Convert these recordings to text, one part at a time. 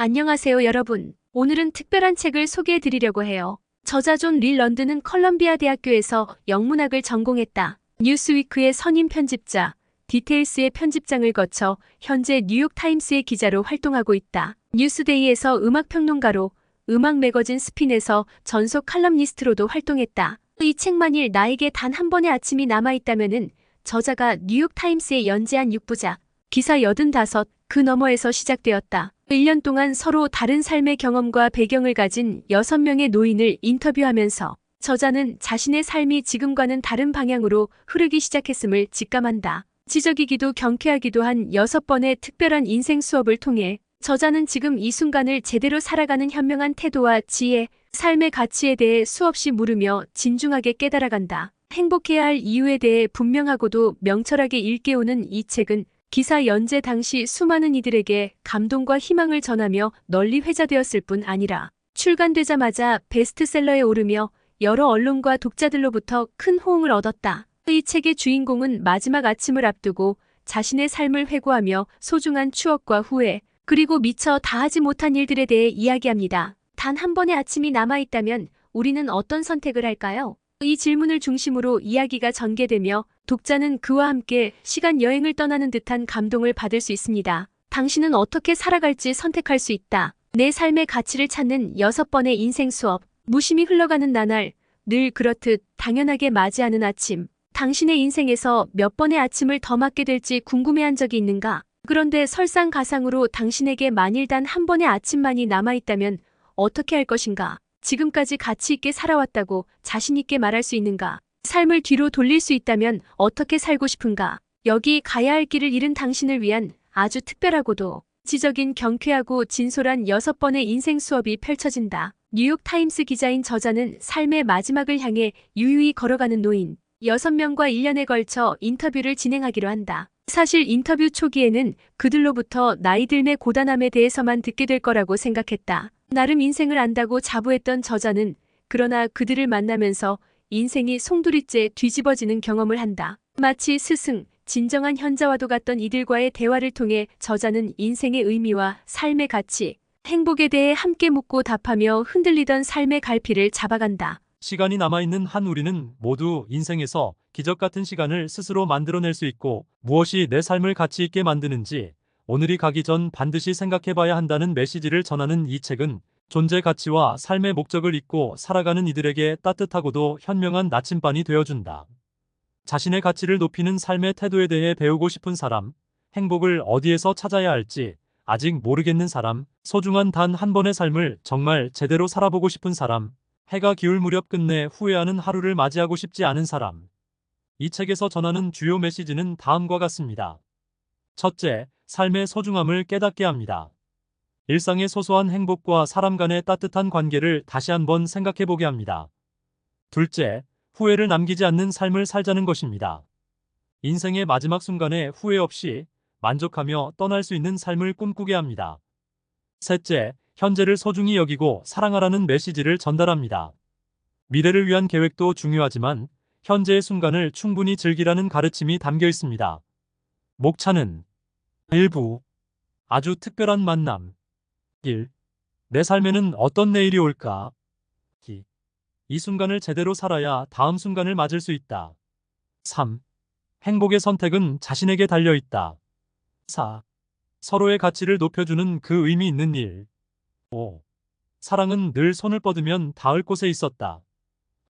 안녕하세요, 여러분. 오늘은 특별한 책을 소개해 드리려고 해요. 저자 존 릴 런든은 컬럼비아 대학교에서 영문학을 전공했다. 뉴스위크의 선임 편집자, 디테일스의 편집장을 거쳐 현재 뉴욕타임스의 기자로 활동하고 있다. 뉴스데이에서 음악평론가로, 음악 매거진 스핀에서 전속 칼럼니스트로도 활동했다. 이 책 만일 나에게 단 한 번의 아침이 남아있다면은 저자가 뉴욕타임스에 연재한 6부작, 기사 85, 그 너머에서 시작되었다. 1년 동안 서로 다른 삶의 경험과 배경을 가진 6명의 노인을 인터뷰하면서 저자는 자신의 삶이 지금과는 다른 방향으로 흐르기 시작했음을 직감한다. 지적이기도 경쾌하기도 한 6번의 특별한 인생 수업을 통해 저자는 지금 이 순간을 제대로 살아가는 현명한 태도와 지혜, 삶의 가치에 대해 수없이 물으며 진중하게 깨달아간다. 행복해야 할 이유에 대해 분명하고도 명철하게 일깨우는 이 책은 기사 연재 당시 수많은 이들에게 감동과 희망을 전하며 널리 회자되었을 뿐 아니라 출간되자마자 베스트셀러에 오르며 여러 언론과 독자들로부터 큰 호응을 얻었다. 이 책의 주인공은 마지막 아침을 앞두고 자신의 삶을 회고하며 소중한 추억과 후회, 그리고 미처 다하지 못한 일들에 대해 이야기합니다. 단 한 번의 아침이 남아있다면 우리는 어떤 선택을 할까요? 이 질문을 중심으로 이야기가 전개되며 독자는 그와 함께 시간 여행을 떠나는 듯한 감동을 받을 수 있습니다. 당신은 어떻게 살아갈지 선택할 수 있다. 내 삶의 가치를 찾는 6번의 인생 수업. 무심히 흘러가는 나날, 늘 그렇듯 당연하게 맞이하는 아침. 당신의 인생에서 몇 번의 아침을 더 맞게 될지 궁금해한 적이 있는가? 그런데 설상가상으로 당신에게 만일 단 한 번의 아침만이 남아있다면 어떻게 할 것인가? 지금까지 가치 있게 살아왔다고 자신 있게 말할 수 있는가? 삶을 뒤로 돌릴 수 있다면 어떻게 살고 싶은가? 여기 가야 할 길을 잃은 당신을 위한 아주 특별하고도 지적인 경쾌하고 진솔한 6번의 인생 수업이 펼쳐진다. 뉴욕타임스 기자인 저자는 삶의 마지막을 향해 유유히 걸어가는 노인 6명과 1년에 걸쳐 인터뷰를 진행하기로 한다. 사실 인터뷰 초기에는 그들로부터 나이 들매 고단함에 대해서만 듣게 될 거라고 생각했다. 나름 인생을 안다고 자부했던 저자는 그러나 그들을 만나면서 인생이 송두리째 뒤집어지는 경험을 한다. 마치 스승, 진정한 현자와도 같던 이들과의 대화를 통해 저자는 인생의 의미와 삶의 가치, 행복에 대해 함께 묻고 답하며 흔들리던 삶의 갈피를 잡아간다. 시간이 남아있는 한 우리는 모두 인생에서 기적 같은 시간을 스스로 만들어낼 수 있고 무엇이 내 삶을 가치 있게 만드는지 오늘이 가기 전 반드시 생각해봐야 한다는 메시지를 전하는 이 책은 존재 가치와 삶의 목적을 잊고 살아가는 이들에게 따뜻하고도 현명한 나침반이 되어준다. 자신의 가치를 높이는 삶의 태도에 대해 배우고 싶은 사람, 행복을 어디에서 찾아야 할지 아직 모르겠는 사람, 소중한 단 한 번의 삶을 정말 제대로 살아보고 싶은 사람, 해가 기울 무렵 끝내 후회하는 하루를 맞이하고 싶지 않은 사람. 이 책에서 전하는 주요 메시지는 다음과 같습니다. 첫째, 삶의 소중함을 깨닫게 합니다. 일상의 소소한 행복과 사람 간의 따뜻한 관계를 다시 한번 생각해보게 합니다. 둘째, 후회를 남기지 않는 삶을 살자는 것입니다. 인생의 마지막 순간에 후회 없이 만족하며 떠날 수 있는 삶을 꿈꾸게 합니다. 셋째, 현재를 소중히 여기고 사랑하라는 메시지를 전달합니다. 미래를 위한 계획도 중요하지만 현재의 순간을 충분히 즐기라는 가르침이 담겨 있습니다. 목차는 1부 아주 특별한 만남 1. 내 삶에는 어떤 내일이 올까? 2. 이 순간을 제대로 살아야 다음 순간을 맞을 수 있다. 3. 행복의 선택은 자신에게 달려 있다. 4. 서로의 가치를 높여주는 그 의미 있는 일. 5. 사랑은 늘 손을 뻗으면 닿을 곳에 있었다.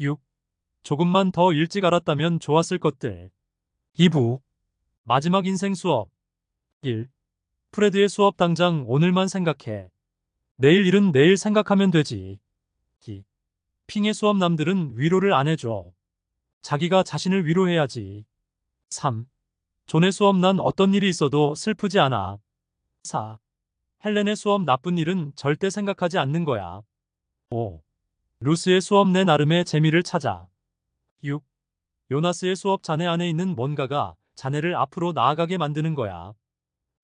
6. 조금만 더 일찍 알았다면 좋았을 것들. 2부 마지막 인생 수업 1. 프레드의 수업 당장 오늘만 생각해. 내일 일은 내일 생각하면 되지. 2. 핑의 수업 남들은 위로를 안 해줘. 자기가 자신을 위로해야지. 3. 존의 수업 난 어떤 일이 있어도 슬프지 않아. 4. 헬렌의 수업 나쁜 일은 절대 생각하지 않는 거야. 5. 루스의 수업 내 나름의 재미를 찾아. 6. 요나스의 수업 자네 안에 있는 뭔가가 자네를 앞으로 나아가게 만드는 거야.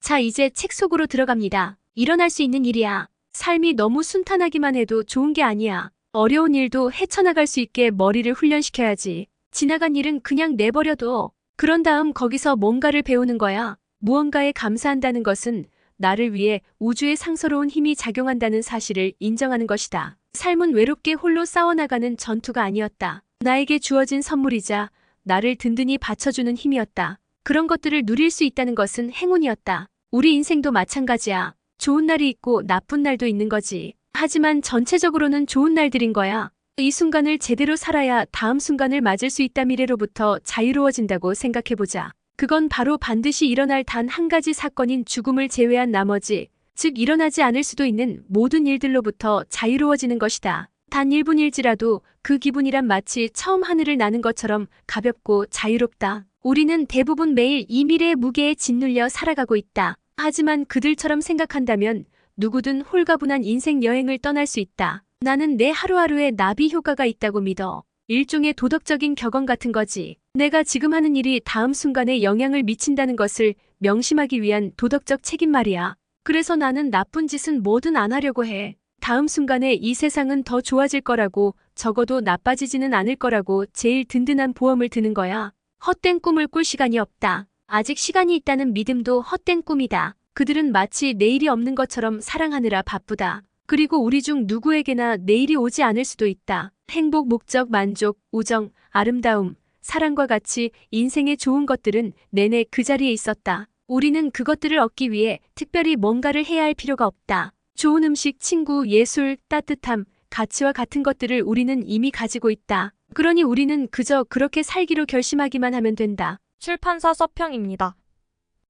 자, 이제 책 속으로 들어갑니다. 일어날 수 있는 일이야. 삶이 너무 순탄하기만 해도 좋은 게 아니야. 어려운 일도 헤쳐나갈 수 있게 머리를 훈련시켜야지. 지나간 일은 그냥 내버려둬. 그런 다음 거기서 뭔가를 배우는 거야. 무언가에 감사한다는 것은 나를 위해 우주의 상서로운 힘이 작용한다는 사실을 인정하는 것이다. 삶은 외롭게 홀로 싸워나가는 전투가 아니었다. 나에게 주어진 선물이자 나를 든든히 받쳐주는 힘이었다. 그런 것들을 누릴 수 있다는 것은 행운이었다. 우리 인생도 마찬가지야. 좋은 날이 있고 나쁜 날도 있는 거지. 하지만 전체적으로는 좋은 날들인 거야. 이 순간을 제대로 살아야 다음 순간을 맞을 수 있다. 미래로부터 자유로워진다고 생각해보자. 그건 바로 반드시 일어날 단 한 가지 사건인 죽음을 제외한 나머지, 즉 일어나지 않을 수도 있는 모든 일들로부터 자유로워지는 것이다. 단 1분일지라도 그 기분이란 마치 처음 하늘을 나는 것처럼 가볍고 자유롭다. 우리는 대부분 매일 이 미래의 무게에 짓눌려 살아가고 있다. 하지만 그들처럼 생각한다면 누구든 홀가분한 인생 여행을 떠날 수 있다. 나는 내 하루하루에 나비 효과가 있다고 믿어. 일종의 도덕적인 격언 같은 거지. 내가 지금 하는 일이 다음 순간에 영향을 미친다는 것을 명심하기 위한 도덕적 책임 말이야. 그래서 나는 나쁜 짓은 뭐든 안 하려고 해. 다음 순간에 이 세상은 더 좋아질 거라고, 적어도 나빠지지는 않을 거라고 제일 든든한 보험을 드는 거야. 헛된 꿈을 꿀 시간이 없다. 아직 시간이 있다는 믿음도 헛된 꿈이다. 그들은 마치 내일이 없는 것처럼 사랑하느라 바쁘다. 그리고 우리 중 누구에게나 내일이 오지 않을 수도 있다. 행복, 목적, 만족, 우정, 아름다움, 사랑과 같이 인생의 좋은 것들은 내내 그 자리에 있었다. 우리는 그것들을 얻기 위해 특별히 뭔가를 해야 할 필요가 없다. 좋은 음식, 친구, 예술, 따뜻함, 가치와 같은 것들을 우리는 이미 가지고 있다. 그러니 우리는 그저 그렇게 살기로 결심하기만 하면 된다. 출판사 서평입니다.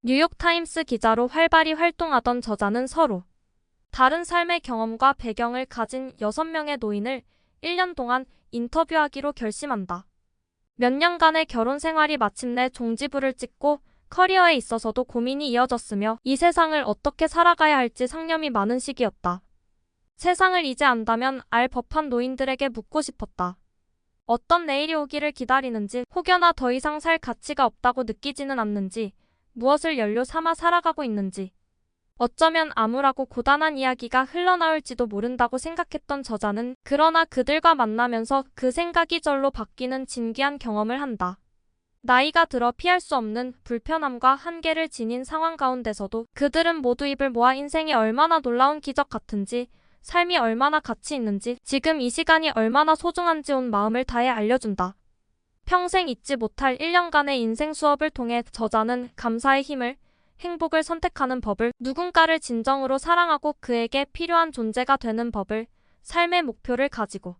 뉴욕타임스 기자로 활발히 활동하던 저자는 서로 다른 삶의 경험과 배경을 가진 6명의 노인을 1년 동안 인터뷰하기로 결심한다. 몇 년간의 결혼 생활이 마침내 종지부를 찍고 커리어에 있어서도 고민이 이어졌으며 이 세상을 어떻게 살아가야 할지 상념이 많은 시기였다. 세상을 이제 안다면 알 법한 노인들에게 묻고 싶었다. 어떤 내일이 오기를 기다리는지, 혹여나 더 이상 살 가치가 없다고 느끼지는 않는지, 무엇을 연료 삼아 살아가고 있는지, 어쩌면 암울하고 고단한 이야기가 흘러나올지도 모른다고 생각했던 저자는 그러나 그들과 만나면서 그 생각이 절로 바뀌는 진귀한 경험을 한다. 나이가 들어 피할 수 없는 불편함과 한계를 지닌 상황 가운데서도 그들은 모두 입을 모아 인생이 얼마나 놀라운 기적 같은지, 삶이 얼마나 가치 있는지, 지금 이 시간이 얼마나 소중한지 온 마음을 다해 알려준다. 평생 잊지 못할 1년간의 인생 수업을 통해 저자는 감사의 힘을, 행복을 선택하는 법을, 누군가를 진정으로 사랑하고 그에게 필요한 존재가 되는 법을, 삶의 목표를 가지고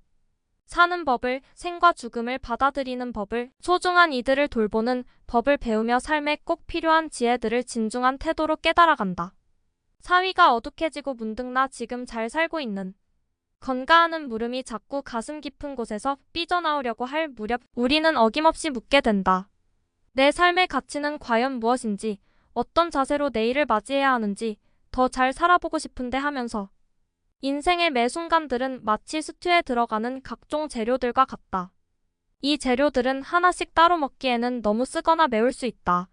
사는 법을, 생과 죽음을 받아들이는 법을, 소중한 이들을 돌보는 법을 배우며 삶에 꼭 필요한 지혜들을 진중한 태도로 깨달아간다. 사위가 어둑해지고 문득나 지금 잘 살고 있는 건가하는 물음이 자꾸 가슴 깊은 곳에서 삐져나오려고 할 무렵 우리는 어김없이 묻게 된다. 내 삶의 가치는 과연 무엇인지, 어떤 자세로 내일을 맞이해야 하는지, 더 잘 살아보고 싶은데 하면서 인생의 매 순간들은 마치 스튜에 들어가는 각종 재료들과 같다. 이 재료들은 하나씩 따로 먹기에는 너무 쓰거나 매울 수 있다.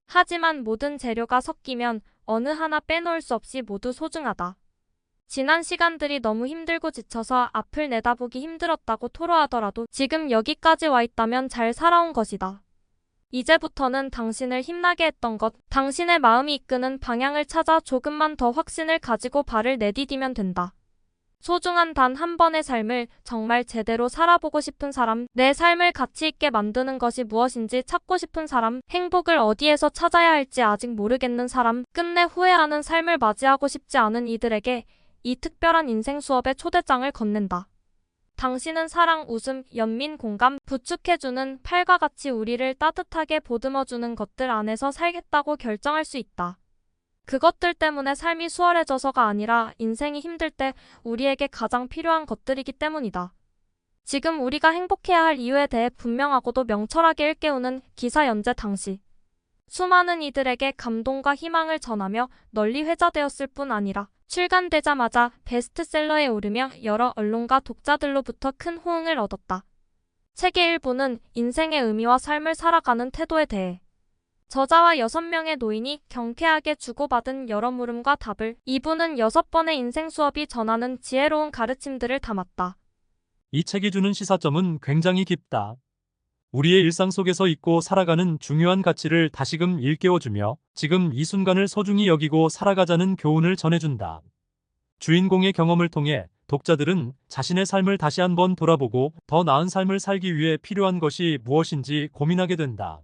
하지만 모든 재료가 섞이면 어느 하나 빼놓을 수 없이 모두 소중하다. 지난 시간들이 너무 힘들고 지쳐서 앞을 내다보기 힘들었다고 토로하더라도 지금 여기까지 와 있다면 잘 살아온 것이다. 이제부터는 당신을 힘나게 했던 것, 당신의 마음이 이끄는 방향을 찾아 조금만 더 확신을 가지고 발을 내디디면 된다. 소중한 단 한 번의 삶을 정말 제대로 살아보고 싶은 사람, 내 삶을 가치 있게 만드는 것이 무엇인지 찾고 싶은 사람, 행복을 어디에서 찾아야 할지 아직 모르겠는 사람, 끝내 후회하는 삶을 맞이하고 싶지 않은 이들에게 이 특별한 인생 수업의 초대장을 건넨다. 당신은 사랑, 웃음, 연민, 공감, 부축해주는 팔과 같이 우리를 따뜻하게 보듬어주는 것들 안에서 살겠다고 결정할 수 있다. 그것들 때문에 삶이 수월해져서가 아니라 인생이 힘들 때 우리에게 가장 필요한 것들이기 때문이다. 지금 우리가 행복해야 할 이유에 대해 분명하고도 명철하게 일깨우는 기사 연재 당시 수많은 이들에게 감동과 희망을 전하며 널리 회자되었을 뿐 아니라 출간되자마자 베스트셀러에 오르며 여러 언론과 독자들로부터 큰 호응을 얻었다. 책의 일부는 인생의 의미와 삶을 살아가는 태도에 대해 저자와 6명의 노인이 경쾌하게 주고받은 여러 물음과 답을, 2부는 6번의 인생 수업이 전하는 지혜로운 가르침들을 담았다. 이 책이 주는 시사점은 굉장히 깊다. 우리의 일상 속에서 잊고 살아가는 중요한 가치를 다시금 일깨워주며 지금 이 순간을 소중히 여기고 살아가자는 교훈을 전해준다. 주인공의 경험을 통해 독자들은 자신의 삶을 다시 한번 돌아보고 더 나은 삶을 살기 위해 필요한 것이 무엇인지 고민하게 된다.